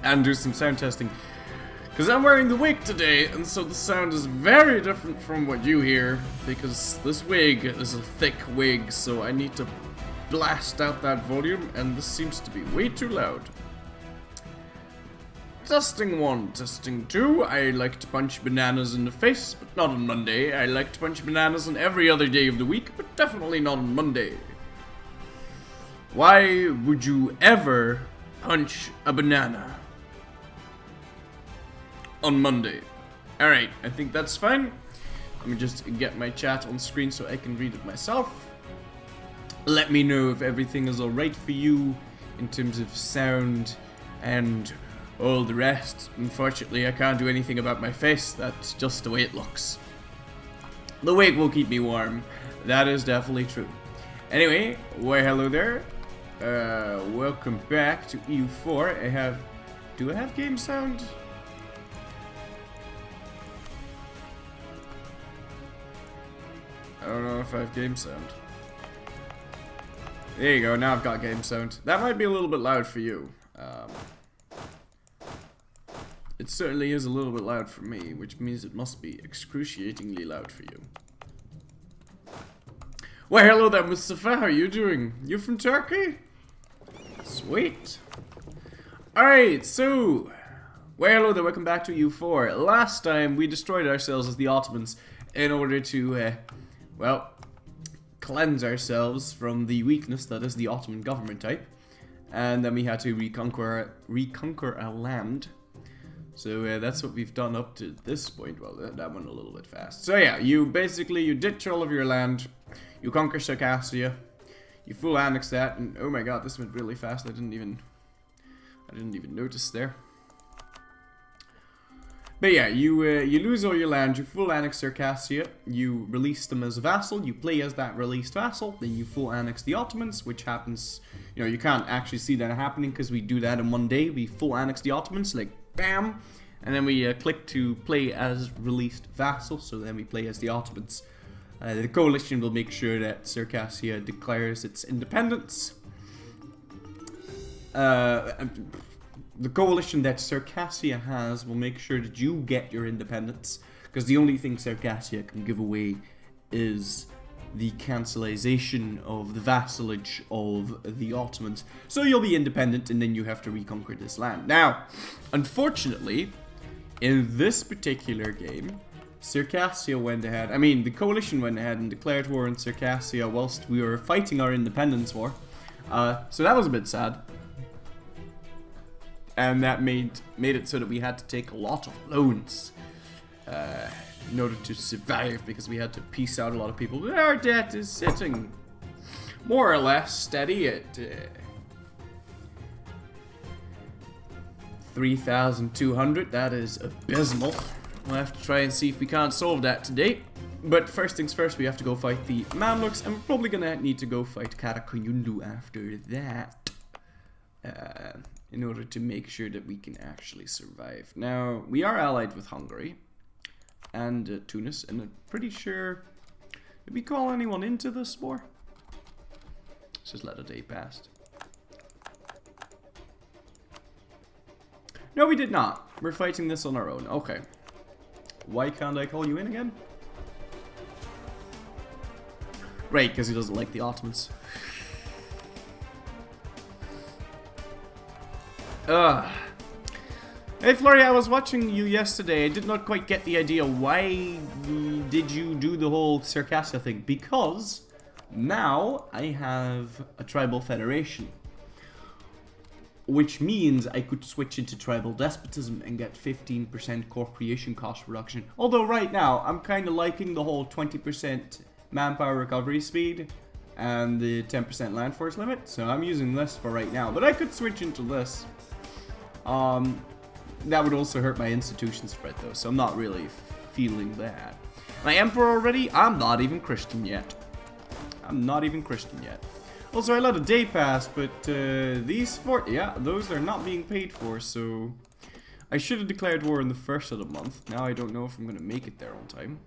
and do some sound testing. Because I'm wearing the wig today, and so the sound is very different from what you hear, because this wig is a thick wig, so I need to blast out that volume, and this seems to be way too loud. Testing 1, testing 2, I like to punch bananas in the face, but not on Monday. I like to punch bananas on every other day of the week, but definitely not on Monday. Why would you ever punch a banana on Monday? Alright, I think that's fine. Let me just get my chat on screen so I can read it myself. Let me know if everything is alright for you in terms of sound and all the rest. Unfortunately, I can't do anything about my face. That's just the way it looks. The wig will keep me warm. That is definitely true. Anyway, why hello there. Welcome back to EU4. Do I have game sound? I don't know if I have game sound. There you go, now I've got game sound. That might be a little bit loud for you. It certainly is a little bit loud for me, which means it must be excruciatingly loud for you. Well, hello there, Mustafa. How are you doing? You from Turkey? Sweet. Alright, so... Well, hello there, welcome back to EU4. Last time, we destroyed ourselves as the Ottomans in order to, well, cleanse ourselves from the weakness that is the Ottoman government type. And then we had to reconquer our land. So that's what we've done up to this point. Well, that went a little bit fast. So yeah, you ditch all of your land, you conquer Circassia, you full annex that, and oh my god, this went really fast. I didn't even notice there. But yeah, you lose all your land, you full annex Circassia, you release them as a vassal, you play as that released vassal, then you full annex the Ottomans, which happens, you know, you can't actually see that happening because we do that in one day. We full annex the Ottomans, like, bam! And then we click to play as released vassal, so then we play as the Ottomans. The coalition will make sure that Circassia declares its independence. The coalition that Circassia has will make sure that you get your independence, because the only thing Circassia can give away is the cancellation of the vassalage of the Ottomans. So you'll be independent, and then you have to reconquer this land. Now, unfortunately, in this particular game, Circassia went ahead, the coalition went ahead and declared war on Circassia whilst we were fighting our independence war. So that was a bit sad. And that made it so that we had to take a lot of loans in order to survive, because we had to piece out a lot of people. But our debt is sitting more or less steady at 3,200. That is abysmal. We'll have to try and see if we can't solve that today. But first things first, we have to go fight the Mamluks, and we're probably gonna need to go fight Karakuyunlu after that. In order to make sure that we can actually survive. Now, we are allied with Hungary and Tunis, and I'm pretty sure... Did we call anyone into this war? Let's just let a day pass. No, we did not. We're fighting this on our own. Okay. Why can't I call you in again? Right, because he doesn't like the Ottomans. Hey Florry, I was watching you yesterday. I did not quite get the idea. Why did you do the whole Circassia thing? Because now I have a tribal federation, which means I could switch into tribal despotism and get 15% corporation cost reduction. Although right now I'm kind of liking the whole 20% manpower recovery speed and the 10% land force limit, so I'm using this for right now. But I could switch into this. That would also hurt my institution spread though, so I'm not really feeling that. My emperor already? I'm not even Christian yet. Also, I let a day pass, but these four, yeah, those are not being paid for, so I should have declared war in the first of the month. Now I don't know if I'm gonna make it there on time.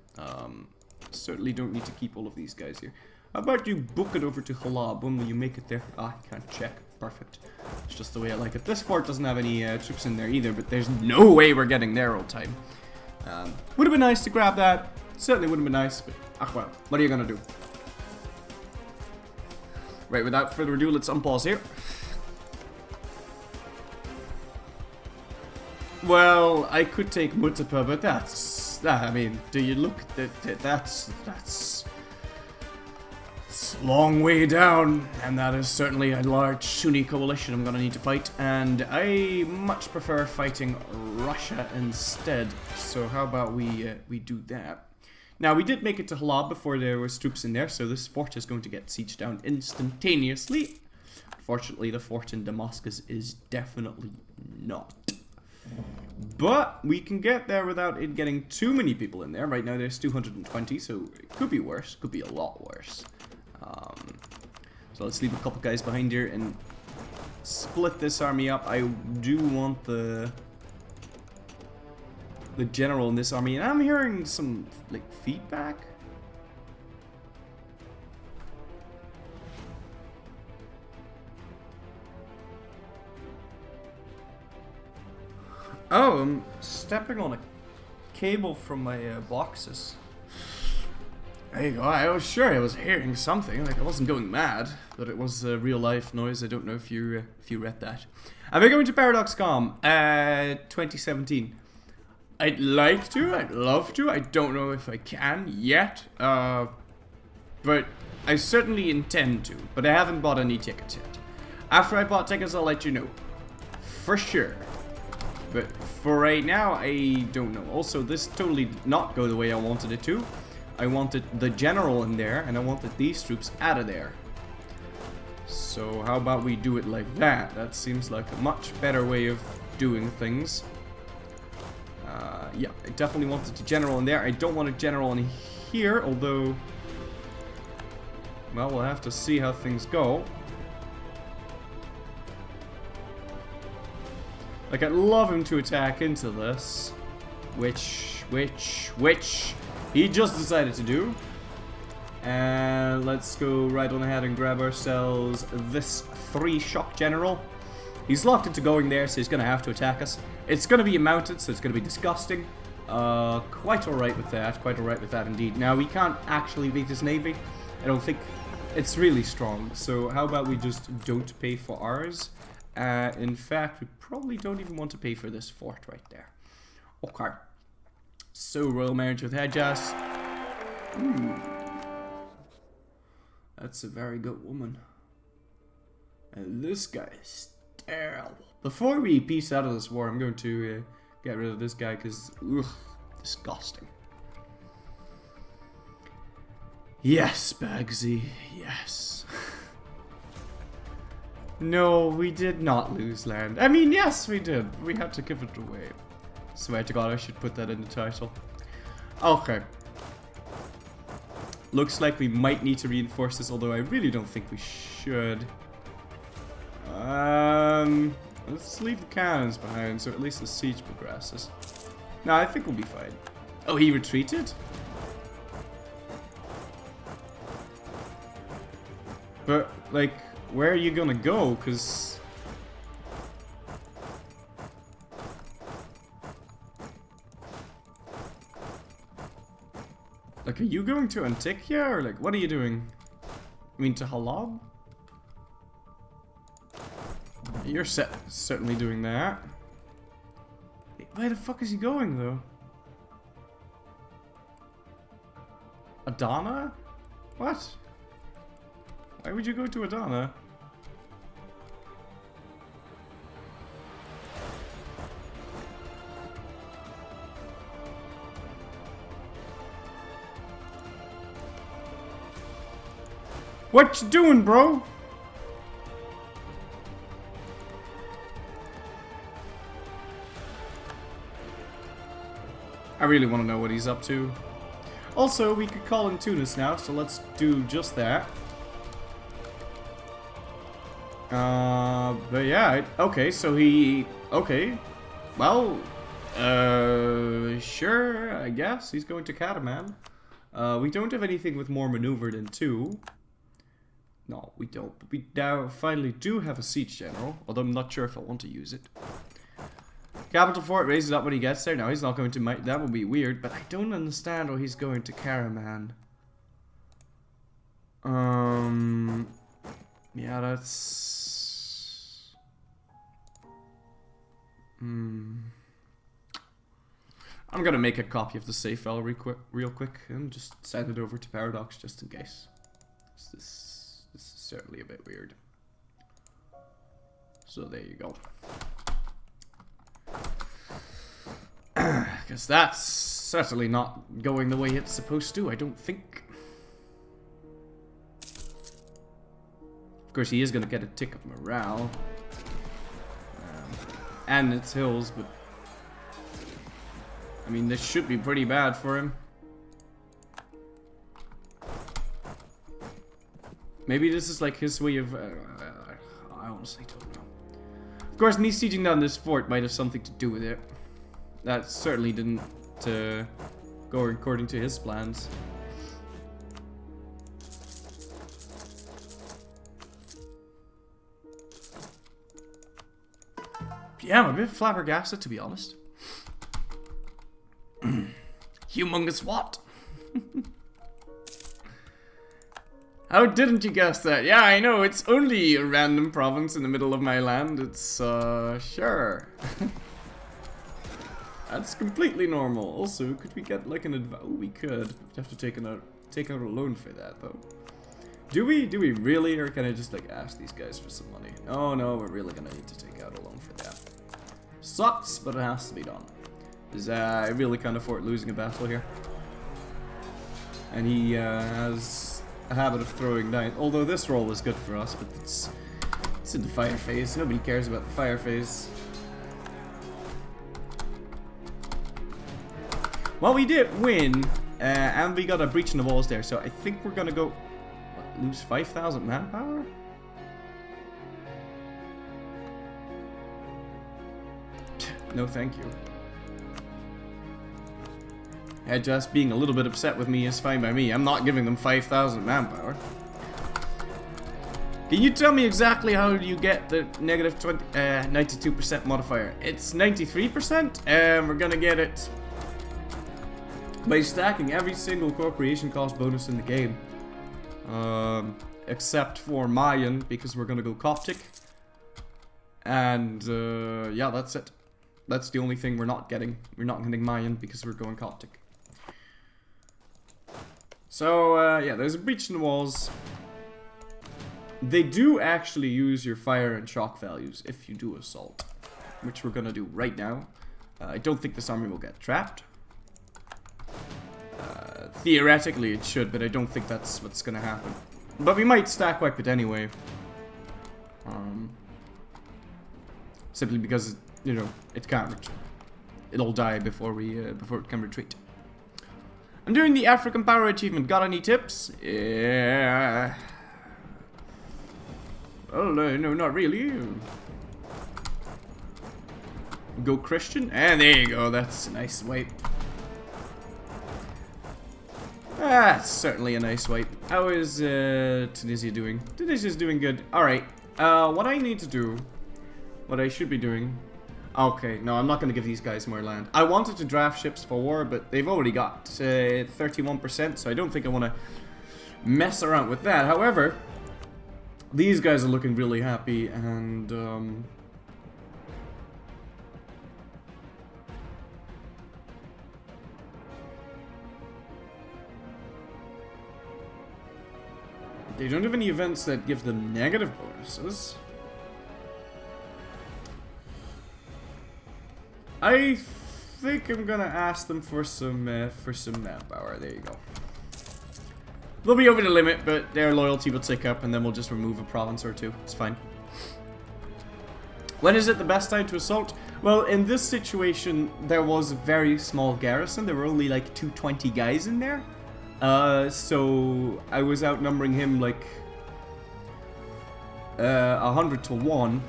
Certainly don't need to keep all of these guys here. How about you book it over to Halab? When will you make it there? Ah, I can't check. Perfect. It's just the way I like it. This fort doesn't have any troops in there either, but there's no way we're getting there all time. Would have been nice to grab that. Certainly would have been nice, but well, what are you gonna do? Right, without further ado, let's unpause here. Well, I could take Modifiers, but that's... I mean, do you look... That's a long way down, and that is certainly a large Sunni coalition I'm gonna need to fight, and I much prefer fighting Russia instead. So how about we do that? Now, we did make it to Halab before there was troops in there, so this fort is going to get sieged down instantaneously. Fortunately, the fort in Damascus is definitely not. But we can get there without it getting too many people in there. Right now there's 220, so it could be worse. Could be a lot worse. So let's leave a couple guys behind here and split this army up. I do want the general in this army, and I'm hearing some like feedback. Oh, I'm stepping on a cable from my boxes. There you go. I was sure I was hearing something. Like I wasn't going mad, but it was a real life noise. I don't know if you read that. Am I going to Paradox.com? 2017. I'd like to. I'd love to. I don't know if I can yet. But I certainly intend to. But I haven't bought any tickets yet. After I bought tickets, I'll let you know. For sure. But for right now, I don't know. Also, this totally did not go the way I wanted it to. I wanted the general in there, and I wanted these troops out of there. So how about we do it like that? That seems like a much better way of doing things. Yeah, I definitely wanted the general in there. I don't want a general in here, although... well, we'll have to see how things go. Like, I'd love him to attack into this, which he just decided to do. And let's go right on ahead and grab ourselves this 3-shock general. He's locked into going there, so he's going to have to attack us. It's going to be mounted, so it's going to be disgusting. Quite alright with that. Quite alright with that indeed. Now, we can't actually beat his navy. I don't think it's really strong. So how about we just don't pay for ours? In fact, we probably don't even want to pay for this fort right there. Okay. So, royal marriage with Hejaz. Ooh. That's a very good woman. And this guy is terrible. Before we peace out of this war, I'm going to get rid of this guy because, ugh, disgusting. Yes, Bagsy, yes. No, we did not lose land. I mean, yes, we did. We had to give it away. Swear to God, I should put that in the title. Okay. Looks like we might need to reinforce this, although I really don't think we should. Let's leave the cannons behind, so at least the siege progresses. No, I think we'll be fine. Oh, he retreated? But, like, where are you gonna go? Because... like, are you going to Antikia, or like, what are you doing? I mean, to Halab? You're certainly doing that. Where the fuck is he going, though? Adana? What? Why would you go to Adana? What you doing, bro? I really want to know what he's up to. Also, we could call in Tunis now, so let's do just that. But yeah, okay, so he... okay. Well, sure, I guess. He's going to Kataman. We don't have anything with more maneuver than 2. No, we don't. But we now finally do have a siege general, although I'm not sure if I want to use it. Capital Fort raises up when he gets there. Now he's not going to might. That would be weird, but I don't understand how he's going to Karaman. Yeah, that's. I'm gonna make a copy of the save file real quick and just send it over to Paradox just in case. This is certainly a bit weird. So there you go. Because that's certainly not going the way it's supposed to, I don't think. Of course, he is going to get a tick of morale. And it's hills, but... I mean, this should be pretty bad for him. Maybe this is like his way of... I honestly don't know. Of course, me sieging down this fort might have something to do with it. That certainly didn't go according to his plans. Yeah, I'm a bit flabbergasted, to be honest. Humongous what? How didn't you guess that? Yeah, I know, it's only a random province in the middle of my land. It's, sure. That's completely normal. Also, could we get like an advice? Oh, we could. We'd have to take out a loan for that, though. Do we really, or can I just like ask these guys for some money? Oh no, we're really gonna need to take out a loan for that. Sucks, but it has to be done. Because I really can't afford losing a battle here. And he has a habit of throwing down. Although this roll is good for us, but it's in the fire phase. Nobody cares about the fire phase. Well, we did win, and we got a breach in the walls there, so I think we're gonna go... What, lose 5,000 manpower? No, thank you. Just being a little bit upset with me is fine by me. I'm not giving them 5,000 manpower. Can you tell me exactly how you get the negative 92% modifier? It's 93%, and we're gonna get it by stacking every single corporation cost bonus in the game. Except for Mayan, because we're gonna go Coptic. And, yeah, that's it. That's the only thing we're not getting. We're not getting Mayan because we're going Coptic. So, yeah, there's a breach in the walls. They do actually use your fire and shock values if you do assault, which we're gonna do right now. I don't think this army will get trapped. Theoretically it should, but I don't think that's what's gonna happen. But we might stack wipe it anyway. Simply because, you know, it can't. It'll die before before it can retreat. I'm doing the African Power Achievement. Got any tips? Yeah. Well, no, not really. Go Christian. And there you go. That's a nice wipe. That's certainly a nice wipe. How is Tunisia doing? Tunisia's doing good. Alright. What I need to do, what I should be doing... Okay, no, I'm not going to give these guys more land. I wanted to draft ships for war, but they've already got 31%, so I don't think I want to mess around with that. However, these guys are looking really happy, and... they don't have any events that give them negative bonuses. I think I'm gonna ask them for some manpower. There you go. They'll be over the limit, but their loyalty will tick up, and then we'll just remove a province or two. It's fine. When is it the best time to assault? Well, in this situation, there was a very small garrison. There were only like 220 guys in there. So I was outnumbering him like 100 to 1.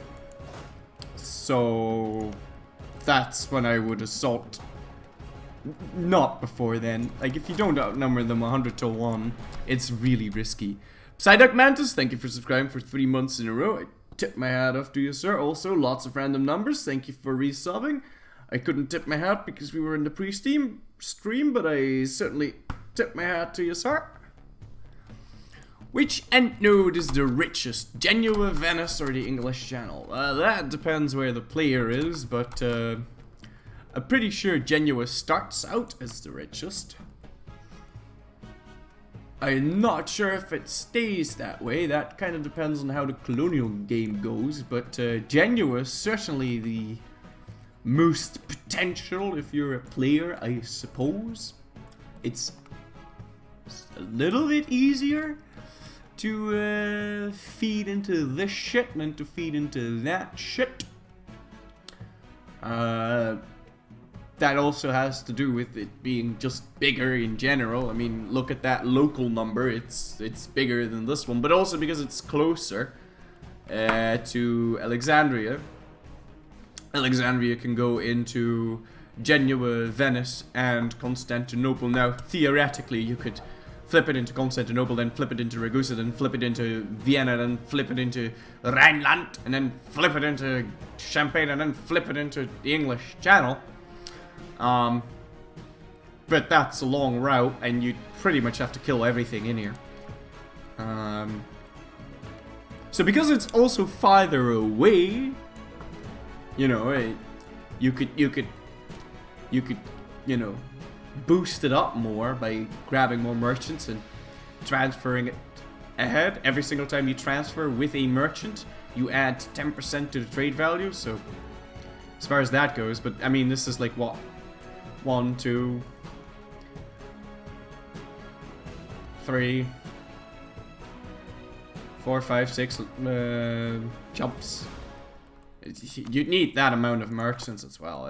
So that's when I would assault. Not before then. Like, if you don't outnumber them 100 to 1, it's really risky. Psyduck Mantis, thank you for subscribing for 3 months in a row. I tip my hat off to you, sir. Also, lots of random numbers. Thank you for resubbing. I couldn't tip my hat because we were in the pre-stream, but I certainly tip my hat to you, sir. Which end node is the richest? Genoa, Venice, or the English Channel? That depends where the player is, but I'm pretty sure Genoa starts out as the richest. I'm not sure if it stays that way. That kind of depends on how the Colonial game goes, but Genoa is certainly the most potential if you're a player, I suppose. It's a little bit easier to feed into this shit than to feed into that shit. That also has to do with it being just bigger in general. I mean, look at that local number. It's bigger than this one, but also because it's closer to Alexandria. Alexandria can go into Genoa, Venice, and Constantinople. Now, theoretically, you could flip it into Constantinople, then flip it into Ragusa, then flip it into Vienna, then flip it into Rhineland, and then flip it into Champagne, and then flip it into the English Channel. But that's a long route, and you pretty much have to kill everything in here. So because it's also farther away, you know, you could, you know, boost it up more by grabbing more merchants and transferring it ahead. Every single time you transfer with a merchant, you add 10% to the trade value. So as far as that goes, but I mean, this is like what? 1, 2, 3, 4, 5, 6 jumps. You'd need that amount of merchants as well.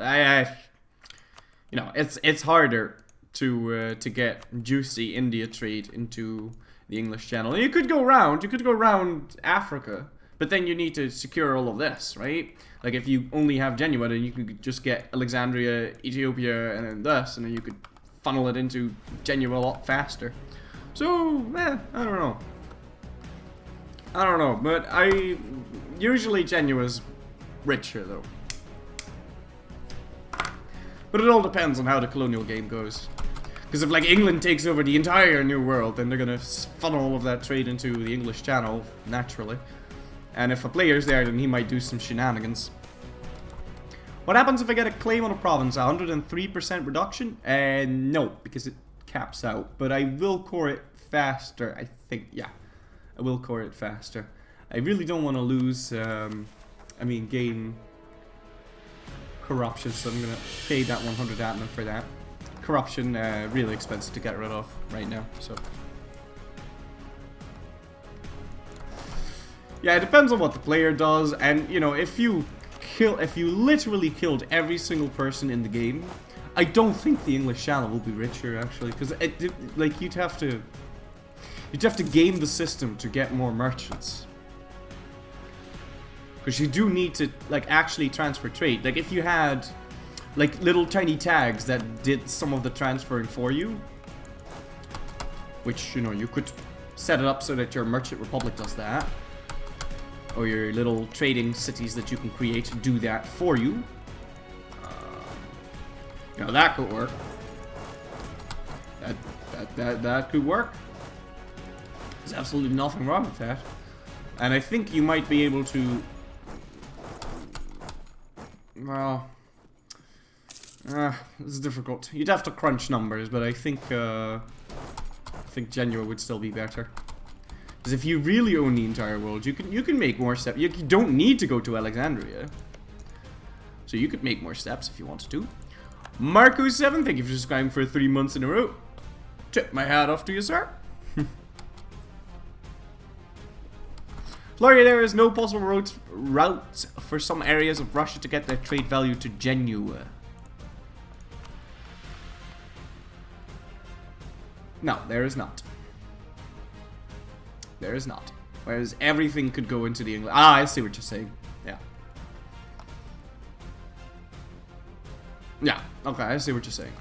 You know, it's harder to get juicy India trade into the English Channel. You could go around Africa, but then you need to secure all of this, right? Like if you only have Genoa, then you could just get Alexandria, Ethiopia, and then this, and then you could funnel it into Genoa a lot faster. So, I don't know, but usually Genoa's richer though. But it all depends on how the Colonial game goes. Because if like England takes over the entire New World, then they're gonna funnel all of that trade into the English Channel, naturally. And if a player's there, then he might do some shenanigans. What happens if I get a claim on a province? 103% reduction? No, because it caps out. But I will core it faster, I think. Yeah, I will core it faster. I really don't want to lose, gain corruption, so I'm going to pay that 100 admin for that. Corruption, really expensive to get rid of right now, so... Yeah, it depends on what the player does, and you know, if you literally killed every single person in the game, I don't think the English Channel will be richer actually, because like you'd have to game the system to get more merchants, because you do need to like actually transfer trade. Like if you had like little tiny tags that did some of the transferring for you, which you know you could set it up so that your merchant republic does that. Or your little trading cities that you can create to do that for you. You know, that could work. That could work. There's absolutely nothing wrong with that. And I think you might be able to... Well... it's difficult. You'd have to crunch numbers, but I think Genoa would still be better. Because if you really own the entire world, you can make more steps. You don't need to go to Alexandria. So you could make more steps if you wanted to. Marco7, thank you for subscribing for 3 months in a row. Tip my hat off to you, sir. Florryworry, there is no possible route for some areas of Russia to get their trade value to Genoa. No, there is not. There is not. Whereas everything could go into the English... Ah, I see what you're saying. Yeah. Yeah, okay, I see what you're saying.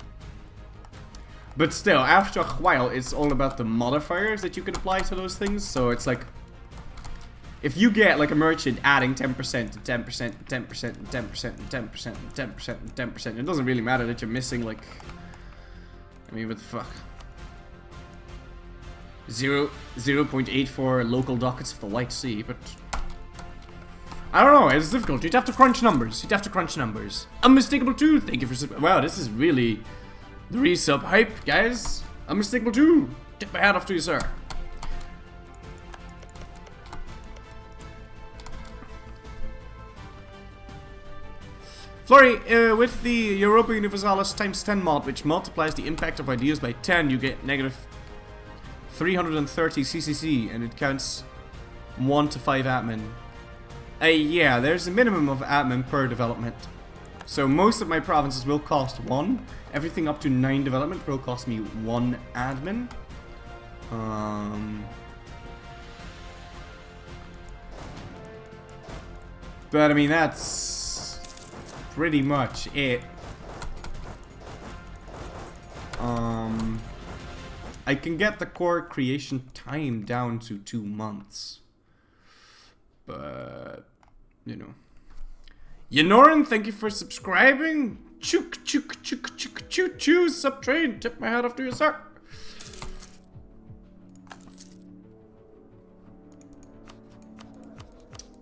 But still, after a while, it's all about the modifiers that you can apply to those things. So it's like, if you get like a merchant adding 10% to 10% and 10% and 10% and 10% and 10% and 10%, it doesn't really matter that you're missing like, I mean, what the fuck? 0.84 local dockets of the White Sea, but I don't know, it's difficult. You'd have to crunch numbers. Unmistakable 2, thank you for wow, this is really the resub hype, guys. Unmistakable 2, tip my hat off to you, sir. Flurry, with the Europa Universalis times 10 mod, which multiplies the impact of ideas by 10, you get negative 330 CCC, and it counts 1 to 5 admin. Yeah, there's a minimum of admin per development. So most of my provinces will cost 1. Everything up to 9 development will cost me 1 admin. But I mean, that's pretty much it. I can get the core creation time down to 2 months. But, you know. Yanoran, thank you for subscribing. Chook, chook, chook, chook, choo, choo, subtrain. Tip my hat off to you, sir.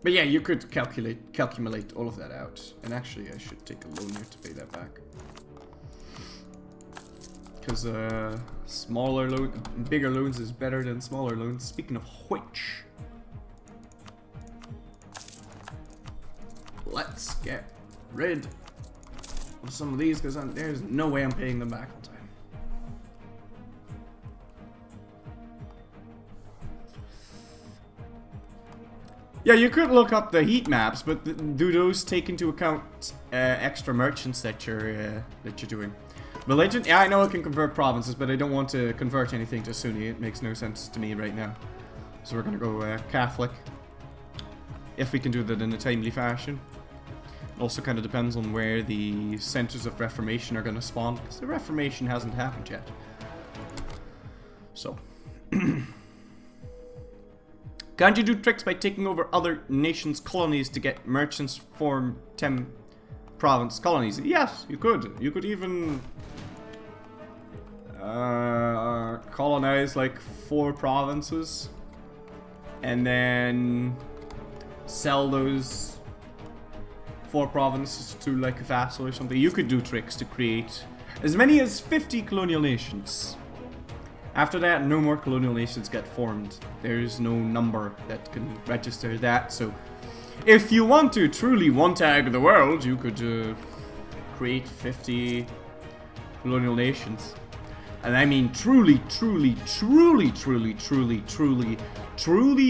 But yeah, you could calculate all of that out. And actually, I should take a loan here to pay that back. Because bigger loans is better than smaller loans. Speaking of which, let's get rid of some of these because there's no way I'm paying them back on time. Yeah, you could look up the heat maps, but do those take into account extra merchants that you're doing? Religion? Yeah, I know it can convert provinces, but I don't want to convert anything to Sunni. It makes no sense to me right now. So we're gonna go Catholic. If we can do that in a timely fashion. It also kind of depends on where the centers of Reformation are gonna spawn, because the Reformation hasn't happened yet. So. Can't you do tricks by taking over other nations' colonies to get merchants form 10 province colonies? Yes, you could. You could even colonize like 4 provinces and then sell those 4 provinces to like a vassal or something. You could do tricks to create as many as 50 colonial nations. After that, no more colonial nations get formed. There's no number that can register that, so if you want to truly one-tag the world, you could create 50 colonial nations. And I mean truly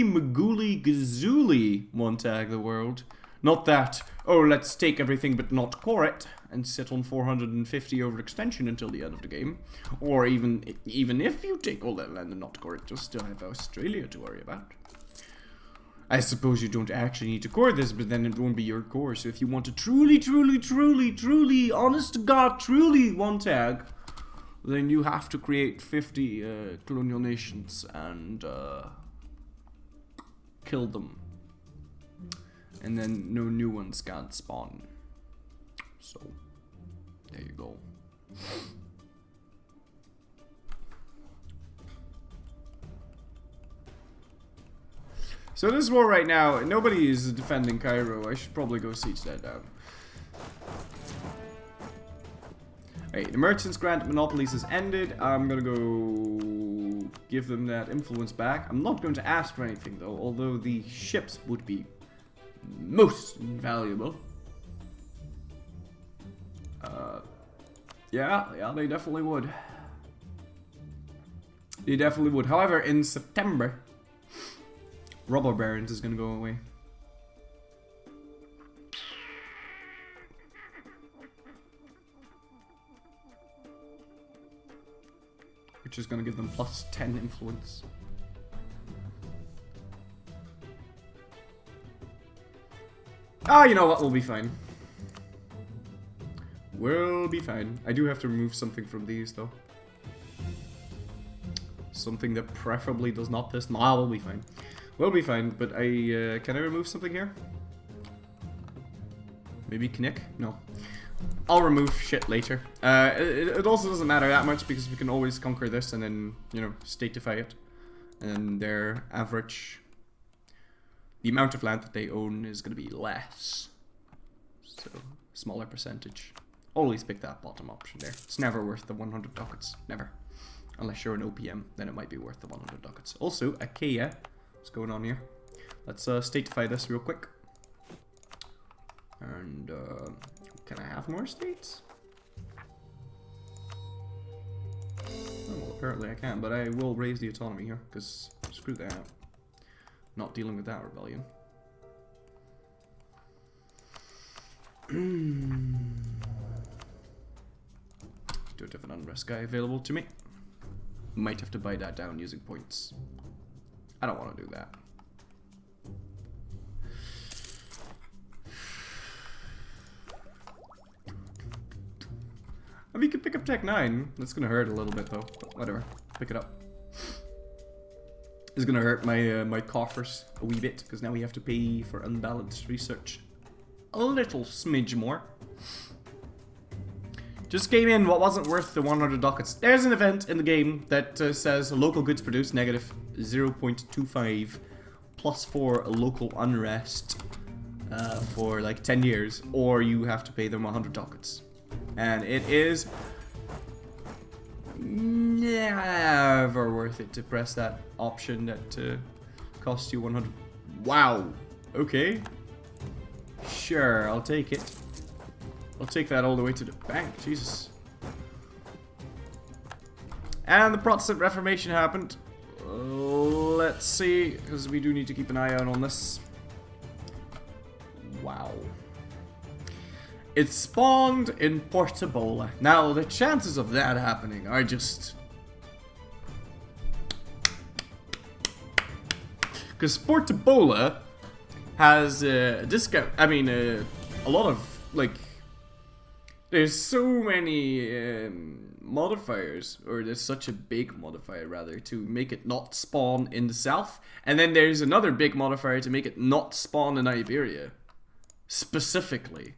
Maguli Gazuli one-tag the world. Not that, oh, let's take everything but not core it and sit on 450 overextension until the end of the game. Or even if you take all that land and not core it, you'll still have Australia to worry about. I suppose you don't actually need to core this, but then it won't be your core. So if you want to truly, honest to God, truly one tag, then you have to create 50 colonial nations and kill them. And then no new ones can't spawn. So, there you go. So this war right now, nobody is defending Cairo. I should probably go siege that down. Alright, the merchants grant monopolies has ended. I'm gonna go give them that influence back. I'm not going to ask for anything though, although the ships would be most valuable. Yeah, they definitely would. They definitely would. However, in September, Robber Barons is gonna go away. Which is gonna give them plus 10 influence. Ah, you know what? We'll be fine. We'll be fine. I do have to remove something from these, though. something that preferably does not piss them off. We'll be fine. We'll be fine, but can I remove something here? Maybe Knick? No. I'll remove shit later. It also doesn't matter that much because we can always conquer this and then, you know, statify it. And their average... The amount of land that they own is going to be less. So, smaller percentage. Always pick that bottom option there. It's never worth the 100 ducats. Never. Unless you're an OPM, then it might be worth the 100 ducats. Also, Achaia. What's going on here? Let's statify this real quick. And, can I have more states? Oh, well, apparently I can, but I will raise the autonomy here, because screw that. Not dealing with that rebellion. Don't have an unrest guy available to me. Might have to buy that down using points. I don't want to do that. I mean, you could pick up Tech 9. That's gonna hurt a little bit though, but whatever. Pick it up. It's gonna hurt my my coffers a wee bit, because now we have to pay for unbalanced research. A little smidge more. Just came in what wasn't worth the 100 ducats. There's an event in the game that says local goods produced negative 0.25 plus 4 local unrest for like 10 years, or you have to pay them 100 ducats. And it is never worth it to press that option that costs you 100. Wow. Okay. Sure, I'll take it. I'll take that all the way to the bank. Jesus. And the Protestant Reformation happened. Let's see, because we do need to keep an eye out on this. Wow. It spawned in Portabola. Now, the chances of that happening are just... Because Portabola has a discount. I mean, a lot of, like... There's so many modifiers, or there's such a big modifier, rather, to make it not spawn in the south. And then there's another big modifier to make it not spawn in Iberia. Specifically.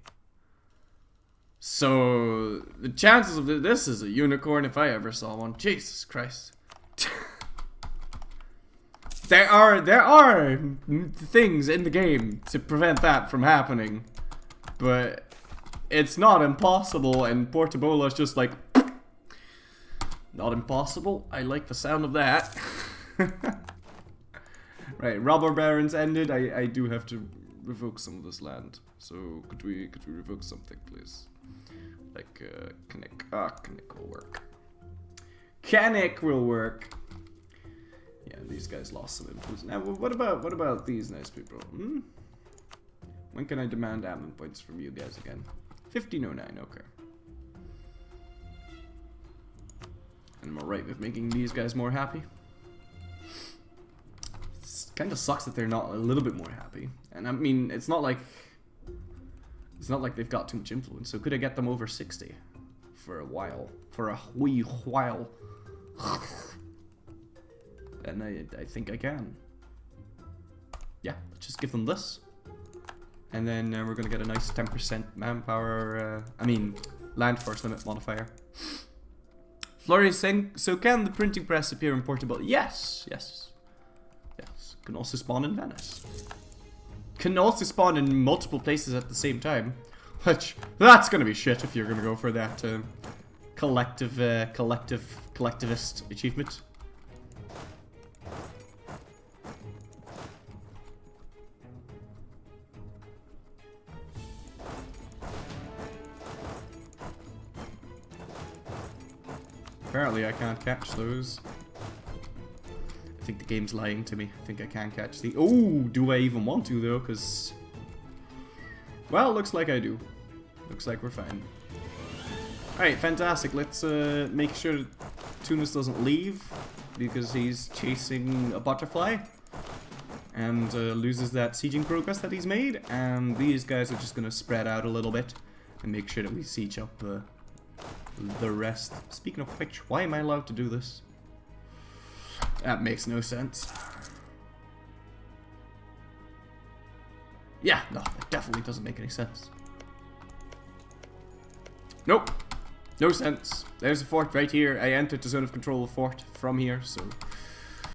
So, the chances of this is a unicorn if I ever saw one. Jesus Christ. There are things in the game to prevent that from happening. But it's not impossible, and Portabola is just like... Not impossible. I like the sound of that. Right, robber barons ended. I do have to revoke some of this land. So, could we revoke something, please? Like, Knick. Knick will work. Knick will work. Yeah, these guys lost some influence. Now, what about these nice people? Hmm? When can I demand admin points from you guys again? 1509, okay. And I'm alright with making these guys more happy. It kind of sucks that they're not a little bit more happy. And I mean, it's not like they've got too much influence. So could I get them over 60 for a while? For a wee while. And I think I can. Yeah, let's just give them this. And then we're gonna get a nice 10% manpower, land force limit modifier. Florry is saying, so can the printing press appear in Portugal? Yes, yes. Yes, can also spawn in Venice. Can also spawn in multiple places at the same time. Which, that's gonna be shit if you're gonna go for that collectivist achievement. Apparently I can't catch those. I think the game's lying to me. I think I can catch the... Oh, do I even want to though? Because... Well, looks like I do. Looks like we're fine. Alright, fantastic. Let's make sure that Tunis doesn't leave. Because he's chasing a butterfly. And loses that sieging progress that he's made. And these guys are just going to spread out a little bit. And make sure that we siege up the rest. Speaking of which, why am I allowed to do this? That makes no sense. Yeah, no, it definitely doesn't make any sense. Nope. No sense. There's a fort right here. I entered the zone of control of fort from here, so